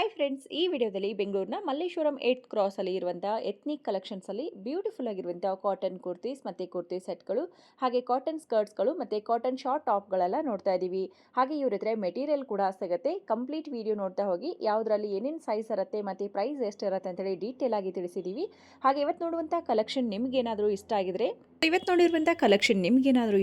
Hi friends, ಈ ವಿಡಿಯೋದಲ್ಲಿ ಬೆಂಗಳೂರಿನ ಮಲ್ಲೇಶ್ವರಂ 8th ಕ್ರಾಸ್ ಅಲ್ಲಿ ಇರುವಂತಹ ಎಥ್ನಿಕ್ ಕಲೆಕ್ಷನ್ಸ್ ಅಲ್ಲಿ ಬ್ಯೂಟಿಫುಲ್ ಆಗಿರುವಂತಹ ಕಾಟನ್ ಕುರ್ತೀಸ್ ಮತ್ತೆ ಕುರ್ತಿ ಸೆಟ್ಗಳು, ಹಾಗೆ ಕಾಟನ್ ಸ್ಕರ್ಟ್ಸ್ಗಳು ಮತ್ತೆ ಕಾಟನ್ ಶಾರ್ಟ್ ಟಾಪ್ಗಳೆಲ್ಲ ನೋಡ್ತಾ ಇದೀವಿ. ಹಾಗೆ ಇವ್ರ ಹತ್ರ ಮೆಟೀರಿಯಲ್ ಕೂಡ ಸಿಗುತ್ತೆ. ಕಂಪ್ಲೀಟ್ ವಿಡಿಯೋ ನೋಡ್ತಾ ಹೋಗಿ ಯಾವುದರಲ್ಲಿ ಏನೇನು ಸೈಜ್ ಇರುತ್ತೆ ಮತ್ತೆ ಪ್ರೈಸ್ ಎಷ್ಟಿರುತ್ತೆ ಅಂತ ಹೇಳಿ ಡೀಟೇಲ್ ಆಗಿ ತಿಳಿಸಿದೀವಿ. ಹಾಗೆ ಇವತ್ತು ನೋಡುವಂತಹ ಕಲೆಕ್ಷನ್ ನಿಮ್ಗೆ ಏನಾದರೂ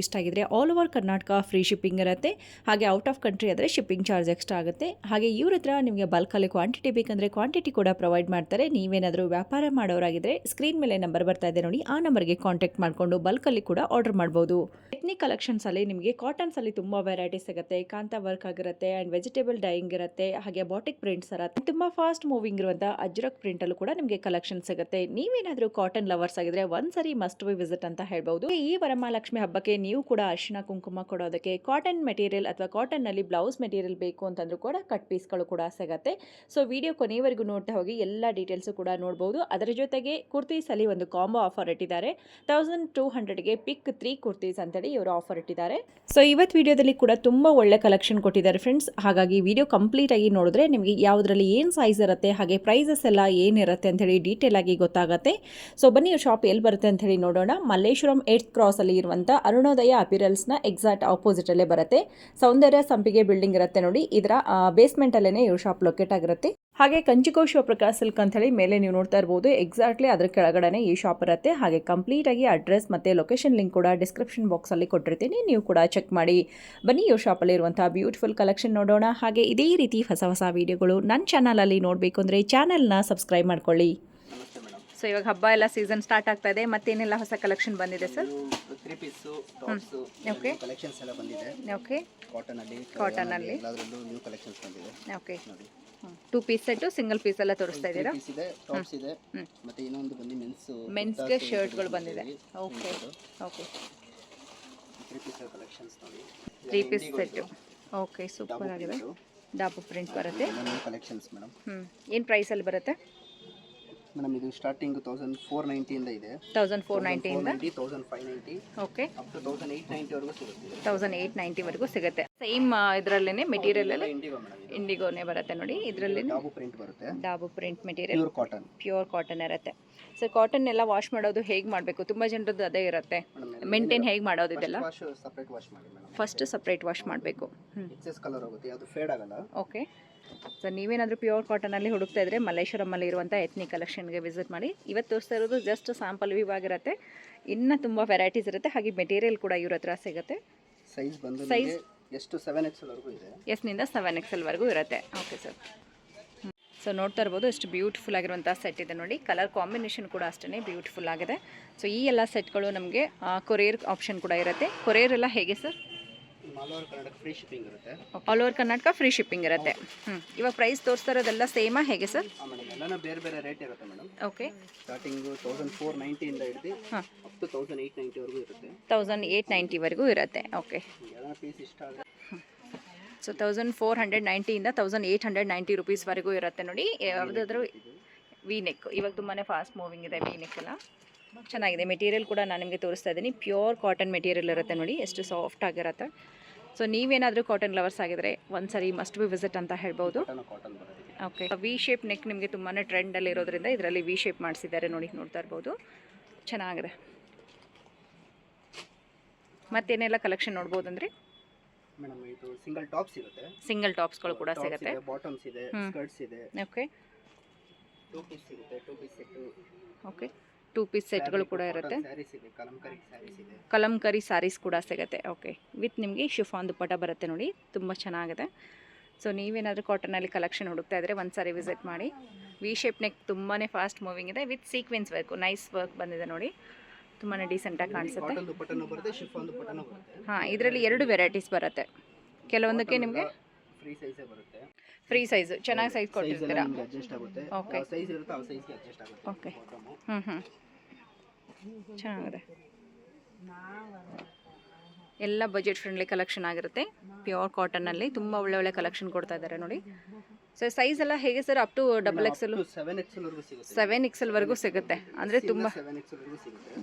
ಇಷ್ಟ ಆಗಿದ್ರೆ all over Karnataka free shipping ಇರುತ್ತೆ. ಹಾಗೆ ಔಟ್ ಆಫ್ ಕಂಟ್ರಿ ಆದರೆ ಶಿಪ್ಪಿಂಗ್ ಚಾರ್ಜ್ ಎಕ್ಸ್ಟ್ರಾ ಆಗುತ್ತೆ. ಹಾಗೆ ಇವ್ರ ಹತ್ರ ನಿಮಗೆ ಬಲ್ಕಲ್ಲಿ ಕ್ವಾಂಟಿಟಿ ಬೇಕಂದ್ರೆ ಕ್ವಾಂಟಿಟಿ ಕೂಡ ಪ್ರೊವೈಡ್ ಮಾಡ್ತಾರೆ. ನೀವೇನಾದರೂ ವ್ಯಾಪಾರ ಮಾಡೋರಾಗಿದ್ರೆ ಸ್ಕ್ರೀನ್ ಮೇಲೆ ನಂಬರ್ ಬರ್ತಾ ಇದೆ ನೋಡಿ, ಆ ನಂಬರ್ಗೆ ಕಾಂಟ್ಯಾಕ್ಟ್ ಮಾಡಿಕೊಂಡು ಬಲ್ಕಲ್ಲಿ ಕೂಡ ಆರ್ಡರ್ ಮಾಡಬಹುದು. ಎಥ್ನಿಕ್ ಕಲೆಕ್ಷನ್ಸ್ ಅಲ್ಲಿ ನಿಮಗೆ ಕಾಟನ್ಸ್ ಅಲ್ಲಿ ತುಂಬಾ ವೆರೈಟಿ ಸಿಗುತ್ತೆ. ಕಾಂತಾ ವರ್ಕ್ ಆಗಿರುತ್ತೆ ಅಂಡ್ ವೆಜಿಟೇಬಲ್ ಡೈಯಿಂಗ್ ಇರುತ್ತೆ, ಹಾಗೆ ಬಾಟಿಕ್ ಪ್ರಿಂಟ್ಸ್ ಇರುತ್ತೆ. ತುಂಬಾ ಫಾಸ್ಟ್ ಮೂವಿಂಗ್ ಇರುವಂತಹ ಅಜ್ರಕ್ ಪ್ರಿಂಟ್ ಅಲ್ಲೂ ಕೂಡ ನಿಮಗೆ ಕಲೆಕ್ಷನ್ ಸಿಗುತ್ತೆ. ನೀವೇನಾದರೂ ಕಾಟನ್ ಲವರ್ಸ್ ಆಗಿದ್ರೆ ಒಂದ್ಸರಿ ಮಸ್ಟ್ ಬಿ ವಿಸಿಟ್ ಅಂತ ಹೇಳ್ಬಹುದು. ಈ ವರಮಹಾಲಕ್ಷ್ಮಿ ಹಬ್ಬಕ್ಕೆ ನೀವು ಕೂಡ ಅರಿಶಿನ ಕುಂಕುಮ ಕೊಡೋದಕ್ಕೆ ಕಾಟನ್ ಮೆಟೀರಿಯಲ್ ಅಥವಾ ಕಾಟನ್ ನಲ್ಲಿ ಬ್ಲೌಸ್ ಮೆಟೀರಿಯಲ್ ಬೇಕು ಅಂತಂದ್ರೂ ಕೂಡ ಕಟ್ ಪೀಸ್ಗಳು ಕೂಡ ಸಿಗುತ್ತೆ. ಸೊ ವಿಡಿಯೋ ಕೊನೆಯವರೆಗೂ ನೋಡ್ತಾ ಹೋಗಿ ಎಲ್ಲ ಡೀಟೇಲ್ಸ್ ಕೂಡ ನೋಡಬಹುದು. ಅದರ ಜೊತೆಗೆ ಕುರ್ತೀಸ್ ಅಲ್ಲಿ ಒಂದು ಕಾಂಬೋ ಆಫರ್ ಇಟ್ಟಿದ್ದಾರೆ. 1200ಗೆ ಪಿಕ್ 3 ಕುರ್ತೀಸ್ ಅಂತೇಳಿ ಇವರು ಆಫರ್ ಇಟ್ಟಿದ್ದಾರೆ. ಸೊ ಇವತ್ತು ವಿಡಿಯೋದಲ್ಲಿ ಕೂಡ ತುಂಬಾ ಒಳ್ಳೆ ಕಲೆಕ್ಷನ್ ಕೊಟ್ಟಿದ್ದಾರೆ ಫ್ರೆಂಡ್ಸ್. ಹಾಗಾಗಿ ವಿಡಿಯೋ ಕಂಪ್ಲೀಟ್ ಆಗಿ ನೋಡಿದ್ರೆ ನಿಮಗೆ ಯಾವುದರಲ್ಲಿ ಏನು ಸೈಜ್ ಇರುತ್ತೆ ಹಾಗೆ ಪ್ರೈಸಸ್ ಎಲ್ಲ ಏನಿರುತ್ತೆ ಅಂತ ಹೇಳಿ ಡೀಟೇಲ್ ಆಗಿ ಗೊತ್ತಾಗುತ್ತೆ. ಸೊ ಬನ್ನಿ ಶಾಪ್ ಎಲ್ಲಿ ಬರುತ್ತೆ ಅಂತ ಹೇಳಿ ನೋಡೋಣ. ಮಲ್ಲೇಶ್ವರಂ 8th ಕ್ರಾಸ್ ಅಲ್ಲಿ ಇರುವಂತಹ ಅರುಣೋದಯ ಅಪಿರಲ್ಸ್ ನ ಎಕ್ಸಾಕ್ಟ್ ಆಪೋಸಿಟ್ ಅಲ್ಲೇ ಬರುತ್ತೆ. ಸೌಂದರ್ಯ ಸಂಪಿಗೆ ಬಿಲ್ಡಿಂಗ್ ಇರುತ್ತೆ ನೋಡಿ, ಇದರ ಬೇಸ್ಮೆಂಟ್ ಅಲ್ಲೇನೆ ಇವ್ರ ಶಾಪ್ ಲೊಕೇಟ್ ಆಗಿರುತ್ತೆ. ಹಾಗೆ ಕಂಚಿಕೋ ಶಿವಪ್ರಕಾಶ್ ಸಿಲ್ಕ್ ಅಂತ ಹೇಳಿ ಮೇಲೆ ನೀವು ನೋಡ್ತಾ ಇರಬಹುದು. ಎಕ್ಸಾಕ್ಟ್ಲಿ ಅದ್ರ ಕೆಳಗಡೆನೆ ಈ ಶಾಪ್ ಇರುತ್ತೆ. ಹಾಗೆ ಕಂಪ್ಲೀಟ್ ಆಗಿ ಅಡ್ರೆಸ್ ಮತ್ತೆ ಲೊಕೇಶನ್ ಲಿಂಕ್ ಕೂಡ ಡಿಸ್ಕ್ರಿಪ್ಷನ್ ಬಾಕ್ಸ್ ಅಲ್ಲಿ ಕೊಟ್ಟಿರ್ತೀನಿ, ನೀವು ಕೂಡ ಚೆಕ್ ಮಾಡಿ. ಬನ್ನಿ ಇವ್ರ ಶಾಪ್ ಅಲ್ಲಿ ಇರುವಂತಹ ಬ್ಯೂಟಿಫುಲ್ ಕಲೆಕ್ಷನ್ ನೋಡೋಣ. ಹಾಗೆ ಇದೇ ರೀತಿ ಹೊಸ ಹೊಸ ವಿಡಿಯೋಗಳು ನನ್ನ ಚಾನಲ್ ಅಲ್ಲಿ ನೋಡಬೇಕು ಅಂದ್ರೆ ಚಾನಲ್ನ ಸಬ್ಸ್ಕ್ರೈಬ್ ಮಾಡ್ಕೊಳ್ಳಿ. ಸೊ ಇವಾಗ ಹಬ್ಬ ಎಲ್ಲ ಸೀಸನ್ ಸ್ಟಾರ್ಟ್ ಆಗ್ತಾ ಇದೆ, ಮತ್ತೇನೆಲ್ಲ ಹೊಸ ಕಲೆಕ್ಷನ್ ಬಂದಿದೆ sir? 3 piece tops okay collections ಎಲ್ಲ ಬಂದಿದೆ. ಓಕೆ ಕಾಟನ್ ಅಲ್ಲಿ ಎಲ್ಲದರಲ್ಲೂ ನ್ಯೂ ಕಲೆಕ್ಷನ್ಸ್ ಬಂದಿದೆ. Okay 2 piece set single piece ಎಲ್ಲ ತೋರಿಸ್ತಾ ಇದ್ದೀರಾ? ಪೀಸ್ ಇದೆ, ಟಾಪ್ಸ್ ಇದೆ, ಮತ್ತೆ ಇನ್ನೊಂದು ಬಂದಿ ಮೆನ್ಸ್ಗೆ ಶರ್ಟ್ಗಳು ಬಂದಿದೆ. ಓಕೆ ಓಕೆ 3 ಪೀಸ್ ಕಲೆಕ್ಷನ್ಸ್ ನೋಡಿ. 3 ಪೀಸ್ ಸೆಟ್. ಓಕೆ ಸೂಪರ್ ಆಗಿದೆ. ಡಾಬು ಪ್ರಿಂಟ್ ಬರುತ್ತೆ. Collections madam. ಏನು ಪ್ರೈಸ್ ಅಲ್ಲಿ ಬರುತ್ತೆ ಮೇಡಮ್? ಇದು ಸ್ಟಾರ್ಟಿಂಗ್ 1490 ಇಂದ ಇದೆ. 1490 ಇಂದ 1590 ಓಕೆ ಅಪ್ ಟು 1890 ವರೆಗೂ ಸಿಗುತ್ತೆ. 1890 ವರೆಗೂ ಸಿಗುತ್ತೆ. ಸೇಮ್ ಇದರಲ್ಲೇನೆ ಮೆಟೀರಿಯಲ್ ಅಲ್ಲಿ ಇಂಡಿಗೋ ಮೇಡಮ್, ಇಂಡಿಗೋನೇ ಬರುತ್ತೆ ನೋಡಿ. ಇದರಲ್ಲಿ ಡಾಬು ಪ್ರಿಂಟ್ ಬರುತ್ತೆ. ಡಾಬು ಪ್ರಿಂಟ್ ಮೆಟೀರಿಯಲ್ ಪ್ಯೂರ್ ಕಾಟನ್ ಇರುತ್ತೆ. ಸೊ ಕಾಟನ್ ಎಲ್ಲ ವಾಶ್ ಮಾಡೋದು ಹೇಗೆ ಮಾಡಬೇಕು? ತುಂಬಾ ಜನರದ್ದು ಅದೇ ಇರುತ್ತೆ. ಮೇಂಟೈನ್ ಹೇಗೆ ಮಾಡೋದು ಇದೆಲ್ಲ? ಸಪರೇಟ್ ವಾಶ್ ಮಾಡಿ ಮೇಡಮ್. ಫಸ್ಟ್ ಸಪರೇಟ್ ವಾಶ್ ಮಾಡಬೇಕು. ಎಕ್ಸೆಸ್ ಕಲರ್ ಹೋಗುತ್ತೆ, ಅದು ಫೇಡ್ ಆಗಲ್ಲ. ಓಕೆ. ಸೊ ನೀವೇನಾದರೂ ಪ್ಯೂರ್ ಕಾಟನಲ್ಲಿ ಹುಡುಕ್ತಾ ಇದ್ದರೆ ಮಲ್ಲೇಶ್ವರಮಲ್ಲಿ ಇರುವಂಥ ಎಥ್ನಿಕ್ ಕಲೆಕ್ಷನ್ಗೆ ವಿಸಿಟ್ ಮಾಡಿ. ಇವತ್ತು ತೋರಿಸ್ತಾ ಇರೋದು ಜಸ್ಟ್ ಸ್ಯಾಂಪಲ್ ವ್ಯೂ ಆಗಿರುತ್ತೆ. ಇನ್ನೂ ತುಂಬ ವೆರೈಟೀಸ್ ಇರುತ್ತೆ. ಹಾಗೆ ಮೆಟೀರಿಯಲ್ ಕೂಡ ಇವ್ರ ಹತ್ರ ಸಿಗುತ್ತೆ. ಸೈಜ್ ಬಂದು ಸೈಜ್ ಎಷ್ಟು 7XL ವರೆಗೂ ಇದೆ. ಎಸ್ನಿಂದ 7XL ವರೆಗೂ ಇರುತ್ತೆ. Okay sir. ಸೊ ನೋಡ್ತಾ ಇರ್ಬೋದು ಎಷ್ಟು ಬ್ಯೂಟಿಫುಲ್ ಆಗಿರುವಂಥ ಸೆಟ್ ಇದೆ ನೋಡಿ. ಕಲರ್ ಕಾಂಬಿನೇಷನ್ ಕೂಡ ಅಷ್ಟೇ ಬ್ಯೂಟಿಫುಲ್ ಆಗಿದೆ. ಸೊ ಈ ಎಲ್ಲ ಸೆಟ್ಗಳು ನಮಗೆ ಕೊರಿಯರ್ ಆಪ್ಷನ್ ಕೂಡ ಇರುತ್ತೆ. ಕೊರಿಯರ್ ಎಲ್ಲ ಹೇಗೆ sir? All over Karnataka free shipping ಇರುತ್ತೆ. All over Karnataka free shipping ಇರುತ್ತೆ. ಇವಾಗ ಪ್ರೈಸ್ ತೋರಿಸ್ತಾ ಇರೋದೆಲ್ಲ ಸೇಮಾ ಹೇಗೆ ಸರ್? ಎಲ್ಲಾನು ಬೇರೆ ಬೇರೆ ರೇಟ್ ಇರುತ್ತೆ ಮೇಡಮ್. ಓಕೆ. ಸ್ಟಾರ್ಟಿಂಗ್ 1490 ಇಂದ ಹಿಡಿದು ಅಪ್ ಟು 1890 ವರೆಗೂ ಇರುತ್ತೆ. 1890 ವರೆಗೂ ಇರುತ್ತೆ. ಓಕೆ. ಎಲ್ಲ ಪೀಸ್ ಇಷ್ಟ ಆದರೆ ಸೊ 1490 ಇಂದ 1890 ರುಪೀಸ್ ವರೆಗೂ ಇರುತ್ತೆ ನೋಡಿ. ಯಾವುದಾದ್ರೂ ವಿ ನೆಕ್ ಇವಾಗ ತುಂಬಾ ಫಾಸ್ಟ್ ಮೂವಿಂಗ್ ಇದೆ. ವಿ ನೆಕ್ ಎಲ್ಲ ಚೆನ್ನಾಗಿದೆ. ಮೆಟೀರಿಯಲ್ ಕೂಡ ನಾನು ನಿಮಗೆ ತೋರಿಸ್ತಾ ಇದ್ದೀನಿ. ಪ್ಯೂರ್ ಕಾಟನ್ ಮೆಟೀರಿಯಲ್ ಇರುತ್ತೆ ನೋಡಿ, ಎಷ್ಟು ಸಾಫ್ಟ್ ಆಗಿರುತ್ತೆ. ಸೊ ನೀವೇನಾದರೂ ಕಾಟನ್ ಲವರ್ಸ್ ಆಗಿದ್ರೆ ಒಂದ್ಸರಿ ಮಸ್ಟ್ ಬಿ ವಿಸಿಟ್ ಅಂತ ಹೇಳ್ಬೋದು. ಓಕೆ. ವಿ ಶೇಪ್ ನೆಕ್ ನಿಮಗೆ ತುಂಬಾ ಟ್ರೆಂಡಲ್ಲಿ ಇರೋದ್ರಿಂದ ಇದರಲ್ಲಿ ವಿ ಶೇಪ್ ಮಾಡಿಸಿದ್ದಾರೆ ನೋಡಿ, ನೋಡ್ತಾ ಇರ್ಬೋದು. ಚೆನ್ನಾಗಿದೆ. ಮತ್ತೇನೆಲ್ಲ ಕಲೆಕ್ಷನ್ ನೋಡ್ಬೋದು ಅಂದರೆ ಮೇಡಮ್, ಇದು ಸಿಂಗಲ್ ಟಾಪ್ಸ್ ಇರುತ್ತೆ. ಸಿಂಗಲ್ ಟಾಪ್ಸ್ಗಳು ಕೂಡ ಸಿಗುತ್ತೆ. ಬಾಟಮ್ಸ್ ಇದೆ, ಸ್ಕರ್ಟ್ಸ್ ಇದೆ. ಓಕೆ. 2 ಪೀಸ್ ಸಿಗುತ್ತೆ. 2 ಪೀಸ್ ಸೆಟ್. ಓಕೆ. 2 ಪೀಸ್ ಸೆಟ್ಗಳು ಕೂಡ ಇರುತ್ತೆ. ಸ್ಯಾರೀಸ್ ಇದೆ, ಕಲಂಕರಿ ಸ್ಯಾರೀಸ್ ಇದೆ. ಕಲಂಕರಿ ಸ್ಯಾರೀಸ್ ಕೂಡ ಸಿಗುತ್ತೆ. ಓಕೆ. ವಿತ್ ನಿಮಗೆ ಶಿಫಾನ್ ದುಪ್ಪಟ್ಟ ಬರುತ್ತೆ ನೋಡಿ, ತುಂಬ ಚೆನ್ನಾಗಿದೆ. ಸೊ ನೀವೇನಾದರೂ ಕಾಟನಲ್ಲಿ ಕಲೆಕ್ಷನ್ ಹುಡುಕ್ತಾ ಇದ್ದರೆ ಒಂದ್ಸಾರಿ ವಿಸಿಟ್ ಮಾಡಿ. ವಿ ಶೇಪ್ ನೆಕ್ ತುಂಬಾ ಫಾಸ್ಟ್ ಮೂವಿಂಗ್ ಇದೆ. With sequence work, nice work ಬಂದಿದೆ ನೋಡಿ, ತುಂಬಾ ಡೀಸೆಂಟಾಗಿ ಕಾಣಿಸುತ್ತೆ. ಹಾಂ, ಇದರಲ್ಲಿ 2 ವೆರೈಟೀಸ್ ಬರುತ್ತೆ. ಕೆಲವೊಂದಕ್ಕೆ ನಿಮಗೆ ಫ್ರೀ ಸೈಜೇ ಬರುತ್ತೆ. ಫ್ರೀ ಸೈಜು ಚೆನ್ನಾಗಿ ಸೈಜ್ ಕೊಟ್ಟಿರ್ತೀರಾ. ಅಡ್ಜಸ್ಟ್ ಆಗುತ್ತೆ. ಓಕೆ. ಸೈಜ್ ಇರುತ್ತೆ, ಆ ಸೈಜ್ಗೆ ಅಡ್ಜಸ್ಟ್ ಆಗುತ್ತೆ. ಓಕೆ. ಚೆನ್ನಾಗಿದೆ. ಎಲ್ಲ ಬಜೆಟ್ ಫ್ರೆಂಡ್ಲಿ ಕಲೆಕ್ಷನ್ ಆಗಿರುತ್ತೆ. ಪ್ಯೂರ್ ಕಾಟನ್ನಲ್ಲಿ ತುಂಬ ಒಳ್ಳೆ ಕಲೆಕ್ಷನ್ ಕೊಡ್ತಾ ಇದ್ದಾರೆ ನೋಡಿ. ಸೊ ಸೈಜ್ ಎಲ್ಲ ಹೇಗೆ sir? Up to XXL 7XL ವರೆಗೂ ಸಿಗುತ್ತೆ. ಅಂದರೆ ತುಂಬ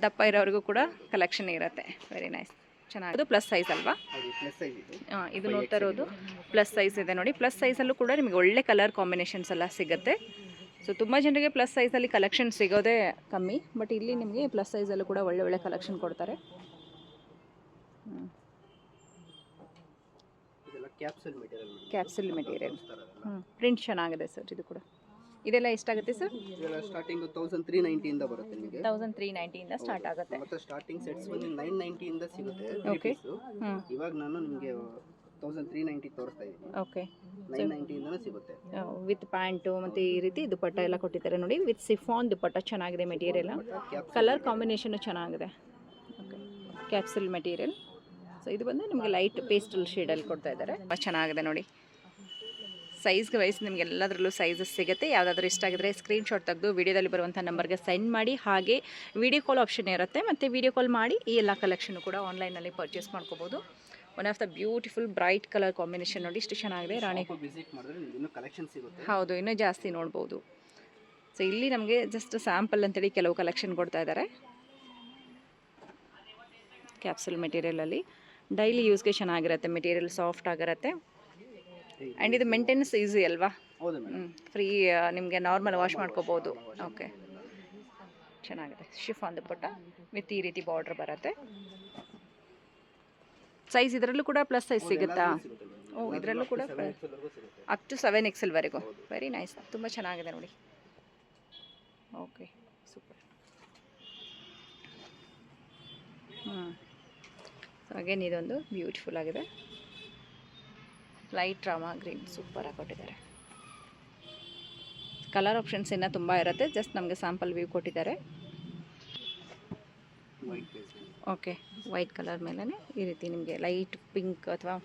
ದಪ್ಪ ಇರೋವರೆಗೂ ಕೂಡ ಕಲೆಕ್ಷನ್ ಇರುತ್ತೆ. Very nice. ಚೆನ್ನಾಗಿ ಪ್ಲಸ್ ಸೈಜ್ ಅಲ್ವಾ? ಅದು ಪ್ಲಸ್ ಸೈಜ್ ಇದು. ಇದು ನೋಡ್ತಾ ಇರೋದು ಪ್ಲಸ್ ಸೈಜ್ ಇದೆ ನೋಡಿ. ಪ್ಲಸ್ ಸೈಜಲ್ಲೂ ಕೂಡ ನಿಮಗೆ ಒಳ್ಳೆ ಕಲರ್ ಕಾಂಬಿನೇಷನ್ಸ್ ಎಲ್ಲ ಸಿಗುತ್ತೆ. ಸೊ ತುಂಬ ಜನರಿಗೆ ಪ್ಲಸ್ ಸೈಜಲ್ಲಿ ಕಲೆಕ್ಷನ್ ಸಿಗೋದೇ ಕಮ್ಮಿ, ಬಟ್ ಇಲ್ಲಿ ನಿಮಗೆ ಪ್ಲಸ್ ಸೈಜಲ್ಲೂ ಕೂಡ ಒಳ್ಳೆ ಒಳ್ಳೆ ಕಲೆಕ್ಷನ್ ಕೊಡ್ತಾರೆ. ಇದೆಲ್ಲ capsule material. Capsule material. Print ಚೆನ್ನಾಗಿದೆ ಸರ್. ಇದು ಕೂಡ ಇದೆಲ್ಲ ಎಷ್ಟಾಗುತ್ತೆ ಸರ್? ಇದೆಲ್ಲ ಸ್ಟಾರ್ಟಿಂಗ್ 1390 ಇಂದ ಬರುತ್ತೆ ನಿಮಗೆ. 1390 ಇಂದ ಸ್ಟಾರ್ಟ್ ಆಗುತ್ತೆ. ಮತ್ತೆ ಸ್ಟಾರ್ಟಿಂಗ್ ಸೆಟ್ಸ್ ಬಂದು 990 ಇಂದ ಸಿಗುತ್ತೆ. ಓಕೆ. ಇವಾಗ ನಾನು ನಿಮಗೆ 1390 ತೋರಿಸ್ತಾ ಇದ್ದೀನಿ. ಓಕೆ. 990 ಇಂದನೂ ಸಿಗುತ್ತೆ. ವಿತ್ ಪ್ಯಾಂಟು ಮತ್ತು ಈ ರೀತಿ ದುಪಟ್ಟ ಎಲ್ಲ ಕೊಟ್ಟಿದ್ದಾರೆ ನೋಡಿ. ವಿತ್ ಸಿಫಾನ್ ದುಪಟ್ಟ ಚೆನ್ನಾಗಿದೆ ಮೆಟೀರಿಯಲ್. ಕಲರ್ ಕಾಂಬಿನೇಷನು ಚೆನ್ನಾಗಿದೆ. ಓಕೆ. Capsule material. ಸೊ ಇದು ಬಂದು ನಿಮಗೆ ಲೈಟ್ ಪೇಸ್ಟಲ್ ಶೇಡಲ್ಲಿ ಕೊಡ್ತಾ ಇದ್ದಾರೆ. ಚೆನ್ನಾಗಿದೆ ನೋಡಿ. ಸೈಜ್ಗೆ ವೈಸ್ ನಿಮಗೆ ಎಲ್ಲದರಲ್ಲೂ ಸೈಜಸ್ ಸಿಗುತ್ತೆ. ಯಾವುದಾದ್ರೂ ಇಷ್ಟ ಆಗಿದ್ರೆ ಸ್ಕ್ರೀನ್ಶಾಟ್ ತೆಗೆದು ವಿಡಿಯೋದಲ್ಲಿ ಬರುವಂಥ ನಂಬರ್ಗೆ ಸೆಂಡ್ ಮಾಡಿ. ಹಾಗೆ ವಿಡಿಯೋ ಕಾಲ್ ಆಪ್ಷನ್ ಇರುತ್ತೆ, ಮತ್ತು ವಿಡಿಯೋ ಕಾಲ್ ಮಾಡಿ ಈ ಎಲ್ಲ ಕಲೆಕ್ಷನ್ ಕೂಡ ಆನ್ಲೈನಲ್ಲಿ ಪರ್ಚೇಸ್ ಮಾಡ್ಕೋಬೋದು. One of the beautiful bright colour combination ನೋಡಿ, ಇಷ್ಟು ಚೆನ್ನಾಗಿದೆ. ರಾಣಿ ವಿಸಿಟ್ ಮಾಡಿದ್ರೆ ಇನ್ನೂ ಕಲೆಕ್ಷನ್ ಸಿಗುತ್ತೆ. ಹೌದು, ಇನ್ನೂ ಜಾಸ್ತಿ ನೋಡ್ಬೋದು. ಸೊ ಇಲ್ಲಿ ನಮಗೆ ಜಸ್ಟ್ ಸ್ಯಾಂಪಲ್ ಅಂತೇಳಿ ಕೆಲವು ಕಲೆಕ್ಷನ್ ಕೊಡ್ತಾ ಇದ್ದಾರೆ. ಕ್ಯಾಪ್ಸುಲ್ ಮೆಟೀರಿಯಲಲ್ಲಿ ಡೈಲಿ ಯೂಸ್ಗೆ ಚೆನ್ನಾಗಿರುತ್ತೆ. ಮೆಟೀರಿಯಲ್ ಸಾಫ್ಟ್ ಆಗಿರುತ್ತೆ. ಆ್ಯಂಡ್ ಇದು ಮೇಂಟೆನೆನ್ಸ್ ಈಸಿ ಅಲ್ವಾ? ಹೌದು ಮೇಡಮ್. ಫ್ರೀ ನಿಮಗೆ ನಾರ್ಮಲ್ ವಾಶ್ ಮಾಡ್ಕೋಬೋದು. ಓಕೆ, ಚೆನ್ನಾಗಿದೆ. ಶಿಫಾನ್ ದುಪಟ್ಟ ವಿತ್ ಈ ರೀತಿ ಬಾರ್ಡ್ರ್ ಬರುತ್ತೆ. ಸೈಜ್ ಇದರಲ್ಲೂ ಕೂಡ ಪ್ಲಸ್ ಸೈಜ್ ಸಿಗುತ್ತಾ? ಓ, ಇದರಲ್ಲೂ ಕೂಡ ಅಪ್ ಟು 7XL ವರೆಗೂ. ವೆರಿ ನೈಸ್, ತುಂಬ ಚೆನ್ನಾಗಿದೆ ನೋಡಿ. Okay, super. ಸೊ ಅಗೇನ್ ಇದೊಂದು ಬ್ಯೂಟಿಫುಲ್ ಆಗಿದೆ. ಲೈಟ್ ರಾಮಾ ಗ್ರೀನ್ ಸೂಪರಾಗಿ ಕೊಟ್ಟಿದ್ದಾರೆ. ಕಲರ್ ಆಪ್ಷನ್ಸ್ ಇನ್ನೂ ತುಂಬ ಇರುತ್ತೆ. ಜಸ್ಟ್ ನಮಗೆ ಸ್ಯಾಂಪಲ್ ವ್ಯೂ ಕೊಟ್ಟಿದ್ದಾರೆ. ಓಕೆ, ವೈಟ್ ಕಲರ್ ಮೇಲೇ ಈ ರೀತಿ ನಿಮಗೆ ಲೈಟ್ ಪಿಂಕ್ ಅಥವಾ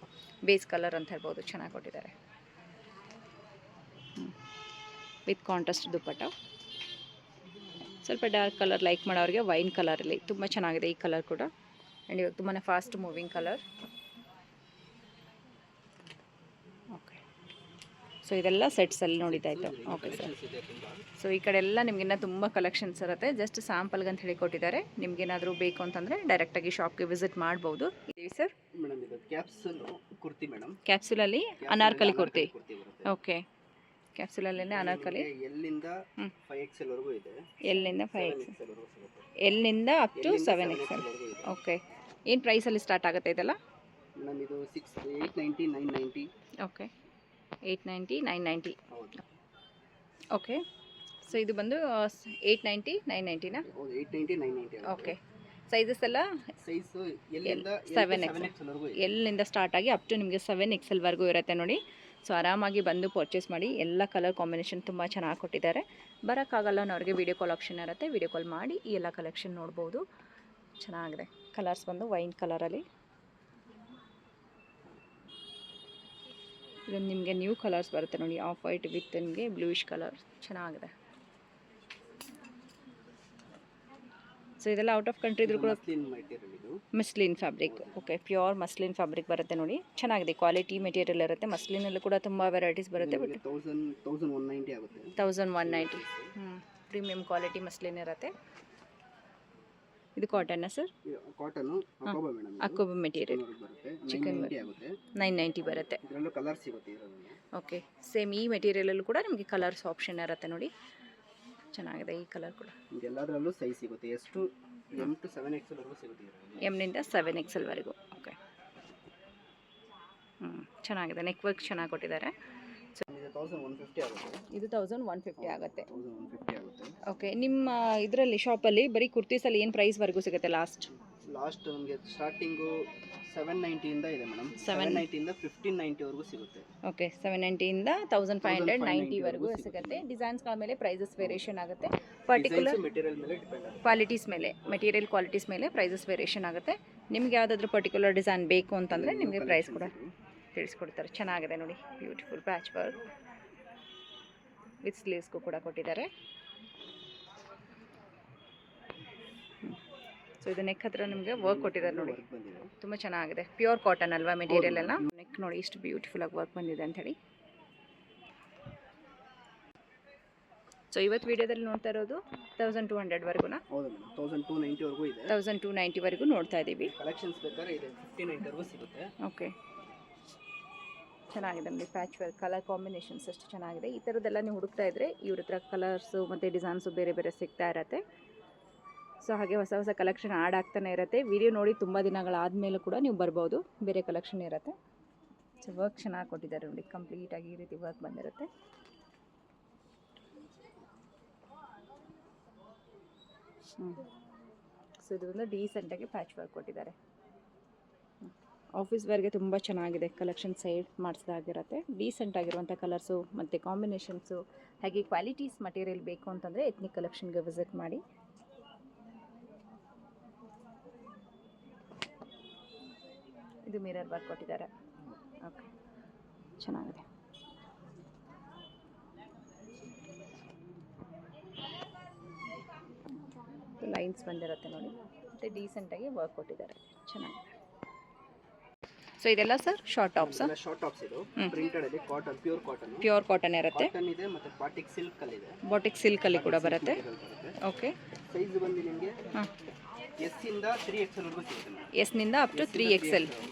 ಬೇಸ್ ಕಲರ್ ಅಂತ ಹೇಳ್ಬೋದು, ಚೆನ್ನಾಗಿ ಕೊಟ್ಟಿದ್ದಾರೆ. With contrast dupatta. ಸ್ವಲ್ಪ ಡಾರ್ಕ್ ಕಲರ್ ಲೈಕ್ ಮಾಡೋರಿಗೆ ವೈನ್ ಕಲರಲ್ಲಿ ತುಂಬ ಚೆನ್ನಾಗಿದೆ ಈ ಕಲರ್ ಕೂಡ. ಆ್ಯಂಡ್ ಇವಾಗ ತುಂಬಾ fast moving colour. Okay, so ಇದೆಲ್ಲ ಸೆಟ್ಸಲ್ಲಿ ನೋಡಿದ್ದಾಯಿತು. Okay sir. ಸೊ ಈ ಕಡೆ ಎಲ್ಲ ನಿಮಗಿನ್ನ ತುಂಬ ಕಲೆಕ್ಷನ್ಸ್ ಇರುತ್ತೆ. ಜಸ್ಟ್ ಸ್ಯಾಂಪಲ್ಗೆ ಅಂತ ಹೇಳಿ ಕೊಟ್ಟಿದ್ದಾರೆ. ನಿಮ್ಗೇನಾದರೂ ಬೇಕು ಅಂತಂದರೆ ಡೈರೆಕ್ಟಾಗಿ ಶಾಪ್ಗೆ ವಿಸಿಟ್ ಮಾಡ್ಬೋದು. ಇದೀವಿ ಸರ್. ಮೇಡಮ್ ಇದು ಕ್ಯಾಪ್ಸೂಲ್ ಕುರ್ತಿ ಮೇಡಮ್. ಕ್ಯಾಪ್ಸುಲಲ್ಲಿ ಅನಾರ್ಕಲಿ ಕುರ್ತಿ. ಓಕೆ, ಕ್ಯಾಪ್ಸುಲಲ್ಲೇ ಅನಾರ್ಕಲಿ. ಎಲ್ಲಿಂದ 5XL ವರೆಗೂ ಇದೆ. ಎಲ್ಲಿಂದ 5XL? ಎಲ್ಲಿಂದ ಅಪ್ ಟು 7XL. ಓಕೆ, ಏನು ಪ್ರೈಸಲ್ಲಿ ಸ್ಟಾರ್ಟ್ ಆಗುತ್ತೆ ಇದೆಲ್ಲ? ಮೇಡಮ್ ಇದು 890 990. ಓಕೆ, 890 990. ಓಕೆ, ಸೊ ಇದು ಬಂದು 890 990ನಾ? ಹೌದು, 890 990. ಓಕೆ, ಸೈಜಸ್ ಎಲ್ಲ ಸೈಜ್ ಎಲ್ಲಿಂದ 7XL ವರೆಗೂ ಇದೆ. ಎಲ್ಲಿಂದ ಸ್ಟಾರ್ಟ್ ಆಗಿ ಅಪ್ ಟು ನಿಮಗೆ 7XL ವರೆಗೂ ಇರುತ್ತೆ ನೋಡಿ. ಸೊ ಆರಾಮಾಗಿ ಬಂದು ಪರ್ಚೇಸ್ ಮಾಡಿ. ಎಲ್ಲ ಕಲರ್ ಕಾಂಬಿನೇಷನ್ ತುಂಬ ಚೆನ್ನಾಗಿ ಕೊಟ್ಟಿದ್ದಾರೆ. ಬರೋಕ್ಕಾಗಲ್ಲ ಅನ್ನೋರಿಗೆ ವಿಡಿಯೋ ಕಾಲ್ ಆಪ್ಷನ್ ಇರುತ್ತೆ. ವಿಡಿಯೋ ಕಾಲ್ ಮಾಡಿ ಈ ಎಲ್ಲ ಕಲೆಕ್ಷನ್ ನೋಡ್ಬೋದು. ಚೆನ್ನಾಗಿದೆ. ಕಲರ್ಸ್ ಬಂದು ವೈನ್ ಕಲರಲ್ಲಿ. ಇದೊಂದು ನಿಮಗೆ ನ್ಯೂ ಕಲರ್ಸ್ ಬರುತ್ತೆ ನೋಡಿ. ಆಫ್ ವೈಟ್ ವಿತ್ ನಿಮಗೆ ಬ್ಲೂಯಿಶ್ ಕಲರ್ ಚೆನ್ನಾಗಿದೆ. ಸೊ ಇದೆಲ್ಲ ಔಟ್ ಆಫ್ ಕಂಟ್ರಿ ಇದ್ರೂ ಕೂಡ muslin fabric. Okay, pure muslin fabric ಬರುತ್ತೆ ನೋಡಿ. ಚೆನ್ನಾಗಿದೆ, ಕ್ವಾಲಿಟಿ ಮೆಟೀರಿಯಲ್ ಇರುತ್ತೆ. ಮಸ್ಲಿನಲ್ಲೂ ಕೂಡ ತುಂಬ ವೆರೈಟೀಸ್ ಬರುತ್ತೆ. ಬಟ್ 1190 ಆಗುತ್ತೆ. 1190. ಪ್ರೀಮಿಯಂ ಕ್ವಾಲಿಟಿ ಮಸ್ಲಿನ್ ಇರುತ್ತೆ. ಇದು ಕಾಟನ್ನ ಸರ್? ಕಾಟನ್ ಅಕೋಬಾ ಮೇಡಮ್. ಅಕೋಬಾ ಮೆಟೀರಿಯಲ್. ಚಿಕನ್ 990 ಬರುತ್ತೆ. ಇದರಲ್ಲೂ ಕಲರ್ ಸಿಗುತ್ತೆ ಇದರಲ್ಲಿ. ಓಕೆ, ಸೇಮ್ ಈ ಮೆಟೀರಿಯಲಲ್ಲೂ ಕೂಡ ನಿಮಗೆ ಕಲರ್ಸ್ ಆಪ್ಷನ್ ಇರುತ್ತೆ ನೋಡಿ. ಚೆನ್ನಾಗಿದೆ ಈ ಕಲರ್ ಕೂಡ. ಎಲ್ಲದರಲ್ಲೂ ಸೈಜ್ ಸಿಗುತ್ತೆ. ಎಷ್ಟು M to 7XL ವರೆಗೂ ಸಿಗುತ್ತೆ. ಎಮ್ನಿಂದ 7XL ವರೆಗೂ. ಓಕೆ, ಚೆನ್ನಾಗಿದೆ. ನೆಕ್ ವರ್ಕ್ ಚೆನ್ನಾಗಿ ಕೊಟ್ಟಿದ್ದಾರೆ. ಇದು 1150 ಆಗುತ್ತೆ. ಇದು 1150 ಆಗುತ್ತೆ. 1150 ಆಗುತ್ತೆ. ಓಕೆ, ನಿಮ್ಮ ಇದರಲ್ಲಿ ಶಾಪಲ್ಲಿ ಬರೀ ಕುರ್ತೀಸಲ್ಲಿ ಏನು ಪ್ರೈಸ್ವರೆಗೂ ಸಿಗುತ್ತೆ ಲಾಸ್ಟ್ ನಮಗೆ ಸ್ಟಾರ್ಟಿಂಗು 790 ಇಂದ ಇದೆ ಮೇಡಮ್. 790 ಇಂದ 1590 ವರೆಗೂ ಸಿಗುತ್ತೆ. ಓಕೆ, 790 ಇಂದ 1590 ವರೆಗೂ ಸಿಗುತ್ತೆ. ಡಿಸೈನ್ಸ್ಗಳ ಮೇಲೆ ಪ್ರೈಸಸ್ ವೇರಿಯೇಷನ್ ಆಗುತ್ತೆ. ಪರ್ಟಿಕ್ಯುಲರ್ ಮೆಟೀರಿಯಲ್ ಮೇಲೆ ಡಿಪೆಂಡ್ ಆಗುತ್ತೆ. ಕ್ವಾಲಿಟೀಸ್ ಮೇಲೆ, ಮೆಟೀರಿಯಲ್ ಕ್ವಾಲಿಟೀಸ್ ಮೇಲೆ ಪ್ರೈಸಸ್ ವೇರಿಯೇಷನ್ ಆಗುತ್ತೆ. ನಿಮ್ಗೆ ಯಾವುದಾದ್ರೂ ಪರ್ಟಿಕ್ಯುಲರ್ ಡಿಸೈನ್ ಬೇಕು ಅಂತಂದರೆ ನಿಮಗೆ ಪ್ರೈಸ್ ಕೂಡ ತಿಳಿಸ್ಕೊಡ್ತಾರೆ. ಚೆನ್ನಾಗಿದೆ ನೋಡಿ, ಬ್ಯೂಟಿಫುಲ್ ಪ್ಯಾಚ್ ವರ್ಕ್ ವಿತ್ ಸ್ಲೀವ್ಸ್ಗೂ ಕೂಡ ಕೊಟ್ಟಿದ್ದಾರೆ. ಸೊ ಇದು ನೆಕ್ ಹತ್ರ ನಿಮಗೆ ವರ್ಕ್ ಕೊಟ್ಟಿದ್ದಾರೆ ನೋಡಿ, ತುಂಬ ಚೆನ್ನಾಗಿದೆ. ಪ್ಯೂರ್ ಕಾಟನ್ ಅಲ್ವಾ ಮೆಟೀರಿಯಲ್ ಎಲ್ಲ. ನೆಕ್ ನೋಡಿ ಎಷ್ಟು ಬ್ಯೂಟಿಫುಲ್ ಆಗಿ ವರ್ಕ್ ಬಂದಿದೆ ಅಂಥೇಳಿ. ಸೊ ಇವತ್ತು ವಿಡಿಯೋದಲ್ಲಿ ನೋಡ್ತಾ ಇರೋದು 1200ವರೆಗೂ. ಹೌದು ಮೇಡಮ್, 1290ವರೆಗೂ ಇದೆ. 1290ವರೆಗೂ ನೋಡ್ತಾ ಇದ್ದೀವಿ. ಕಲೆಕ್ಷನ್ಸ್ ಬೇಕಾದ್ರೆ ಇದೆ 1590ವರೆಗೂ ಸಿಗುತ್ತೆ. ಓಕೆ, ಚೆನ್ನಾಗಿದೆ ನೋಡಿ. ಪ್ಯಾಚ್ ವರ್ಕ್ ಕಲರ್ ಕಾಂಬಿನೇಷನ್ಸ್ ಅಷ್ಟು ಚೆನ್ನಾಗಿದೆ. ಈ ಥರದ್ದೆಲ್ಲ ನೀವು ಹುಡುಕ್ತಾ ಇದ್ದರೆ ಇವ್ರ ಹತ್ರ ಕಲರ್ಸು ಮತ್ತು ಡಿಸೈನ್ಸು ಬೇರೆ ಬೇರೆ ಸಿಗ್ತಾ ಇರತ್ತೆ. ಸೊ ಹಾಗೆ ಹೊಸ ಹೊಸ ಕಲೆಕ್ಷನ್ ಆ್ಯಡ್ ಆಗ್ತಾನೆ ಇರುತ್ತೆ. ವಿಡಿಯೋ ನೋಡಿ ತುಂಬ ದಿನಗಳಾದಮೇಲೆ ಕೂಡ ನೀವು ಬರ್ಬೋದು, ಬೇರೆ ಕಲೆಕ್ಷನ್ ಇರುತ್ತೆ. ಸೊ ವರ್ಕ್ ಚೆನ್ನಾಗಿ ಕೊಟ್ಟಿದ್ದಾರೆ ನೋಡಿ, ಕಂಪ್ಲೀಟಾಗಿ ಈ ರೀತಿ ವರ್ಕ್ ಬಂದಿರುತ್ತೆ. ಸೊ ಇದು ಒಂದು ಡೀಸೆಂಟಾಗಿ ಪ್ಯಾಚ್ ವರ್ಕ್ ಕೊಟ್ಟಿದ್ದಾರೆ. ಆಫೀಸ್ ವೇರ್ಗೆ ತುಂಬ ಚೆನ್ನಾಗಿದೆ ಕಲೆಕ್ಷನ್, ಸೈಡ್ ಮಾಡಿಸ್ದಾಗಿರುತ್ತೆ. ಡೀಸೆಂಟ್ ಆಗಿರುವಂಥ ಕಲರ್ಸು ಮತ್ತು ಕಾಂಬಿನೇಷನ್ಸು ಹಾಗೆ ಕ್ವಾಲಿಟೀಸ್ ಮಟೀರಿಯಲ್ ಬೇಕು ಅಂತಂದರೆ ಎತ್ನಿಕ್ ಕಲೆಕ್ಷನ್ಗೆ ವಿಸಿಟ್ ಮಾಡಿ. ಇದು ಮಿರರ್ ವರ್ಕ್ ಕೊಟ್ಟಿದ್ದಾರೆ. ಓಕೆ, ಚೆನ್ನಾಗಿದೆ. ಲೈನ್ಸ್ ಬಂದಿರುತ್ತೆ ನೋಡಿ, ಮತ್ತು ಡೀಸೆಂಟಾಗಿ ವರ್ಕ್ ಕೊಟ್ಟಿದ್ದಾರೆ, ಚೆನ್ನಾಗಿದೆ. ಸೊ ಇದೆಲ್ಲ sir short tops. Short tops ಇದು ಪ್ರಿಂಟೆಡ್ ಇದೆ, ಕಾಟನ್, ಪ್ಯೂರ್ ಕಾಟನ್ ಇರುತ್ತೆ. ಕಾಟನ್ ಇದೆ ಮತ್ತೆ ಬಾಟಿಕ್ ಸಿಲ್ಕ್ ಅಲ್ಲಿ ಇದೆ. ಬಾಟಿಕ್ ಸಿಲ್ಕ್ ಅಲ್ಲಿ ಕೂಡ ಬರುತ್ತೆ. ಓಕೆ, ಸೈಜ್ ಬಂದು ನಿಮಗೆ ಎಸ್ ಇಂದ 3XL ವರೆಗೂ ಸಿಗುತ್ತೆ. ಎಸ್ ನಿಂದ up to 3XL.